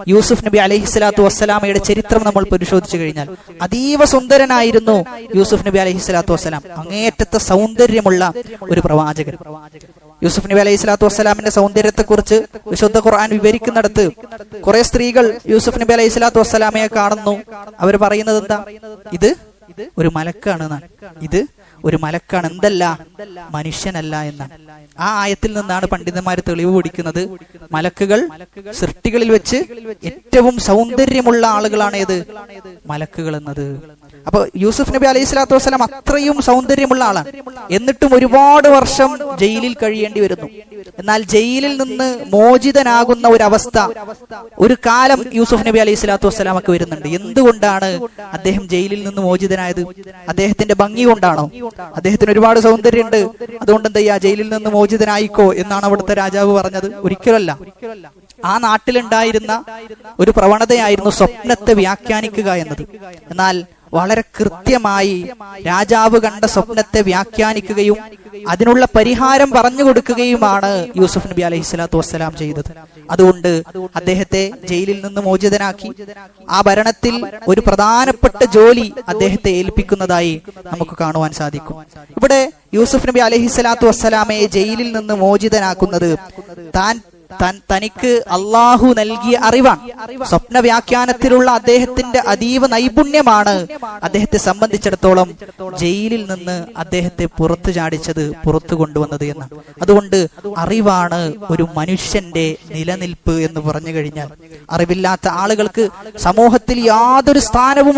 യൂസുഫ് നബി അലൈഹിസ്സലാത്തു വസ്സലാമയുടെ ചരിത്രം നമ്മൾ പരിശോധിച്ചു കഴിഞ്ഞാൽ അതീവ സുന്ദരനായിരുന്നു യൂസുഫ് നബി അലൈഹിസ്സലാത്തു വസ്സലാം. അങ്ങേയറ്റത്തെ സൗന്ദര്യമുള്ള ഒരു പ്രവാചകൻ. യൂസുഫ് നബി അലൈഹി സ്വലാത്തു വസ്സലാമിന്റെ സൗന്ദര്യത്തെ കുറിച്ച് വിശുദ്ധ ഖുർആൻ വിവരിക്കുന്നിടത്ത് കുറെ സ്ത്രീകൾ യൂസുഫ് നബി അലൈഹി സ്വലാത്തു വസ്സലാമയെ കാണുന്നു. അവർ പറയുന്നത് എന്താ? ഇത് ഒരു മലക്കാണ്, ഇത് ഒരു മലക്കാണ്, എന്തല്ല മനുഷ്യനല്ല എന്നാണ്. ആ ആയത്തിൽ നിന്നാണ് പണ്ഡിതന്മാർ തെളിവ് പിടിക്കുന്നത് മലക്കുകൾ സൃഷ്ടികളിൽ വെച്ച് ഏറ്റവും സൗന്ദര്യമുള്ള ആളുകളാണ് ഏത്? മലക്കുകൾ എന്നത്. അപ്പൊ യൂസുഫ് നബി അലൈഹി സ്വലാത്തു വസ്സലാം അത്രയും സൗന്ദര്യമുള്ള ആളാണ്. എന്നിട്ടും ഒരുപാട് വർഷം ജയിലിൽ കഴിയേണ്ടി വരുന്നു. എന്നാൽ ജയിലിൽ നിന്ന് മോചിതനാകുന്ന ഒരവസ്ഥ ഒരു കാലം യൂസുഫ് നബി അലൈഹി സ്വലാത്തു വസ്സലാമൊക്കെ വരുന്നുണ്ട്. എന്തുകൊണ്ടാണ് അദ്ദേഹം ജയിലിൽ നിന്ന് മോചിതനായത്? അദ്ദേഹത്തിന്റെ ഭംഗി കൊണ്ടാണോ? അദ്ദേഹത്തിന് ഒരുപാട് സൗന്ദര്യമുണ്ട്, അതുകൊണ്ട് എന്താ ജയിലിൽ നിന്ന് മോചിതനായിക്കോ എന്നാണ് അവിടുത്തെ രാജാവ് പറഞ്ഞത്? ഒരിക്കലല്ല. ആ നാട്ടിലുണ്ടായിരുന്ന ഒരു പ്രവണതയായിരുന്നു സ്വപ്നത്തെ വ്യാഖ്യാനിക്കുക എന്നത്. എന്നാൽ വളരെ കൃത്യമായി രാജാവ് കണ്ട സ്വപ്നത്തെ വ്യാഖ്യാനിക്കുകയും അതിനുള്ള പരിഹാരം പറഞ്ഞു കൊടുക്കുകയുമാണ് യൂസുഫ് നബി അലൈഹി സ്വലാത്തു വസ്സലാം ചെയ്തത്. അതുകൊണ്ട് അദ്ദേഹത്തെ ജയിലിൽ നിന്ന് മോചിതനാക്കി ആ ഭരണത്തിൽ ഒരു പ്രധാനപ്പെട്ട ജോലി അദ്ദേഹത്തെ ഏൽപ്പിക്കുന്നതായി നമുക്ക് കാണുവാൻ സാധിക്കും. ഇവിടെ യൂസുഫ് നബി അലൈഹി സ്വലാത്തു വസ്സലാമയെ ജയിലിൽ നിന്ന് മോചിതനാക്കുന്നത് തനിക്ക് അള്ളാഹു നൽകിയ അറിവാണ്. സ്വപ്ന വ്യാഖ്യാനത്തിലുള്ള അദ്ദേഹത്തിന്റെ അതീവ നൈപുണ്യമാണ് അദ്ദേഹത്തെ സംബന്ധിച്ചിടത്തോളം ജയിലിൽ നിന്ന് അദ്ദേഹത്തെ പുറത്തു ചാടിച്ചത്, പുറത്തു കൊണ്ടുവന്നത് എന്നാണ്. അതുകൊണ്ട് അറിവാണ് ഒരു മനുഷ്യന്റെ നിലനിൽപ്പ് എന്ന് പറഞ്ഞു കഴിഞ്ഞാൽ അറിവില്ലാത്ത ആളുകൾക്ക് സമൂഹത്തിൽ യാതൊരു സ്ഥാനവും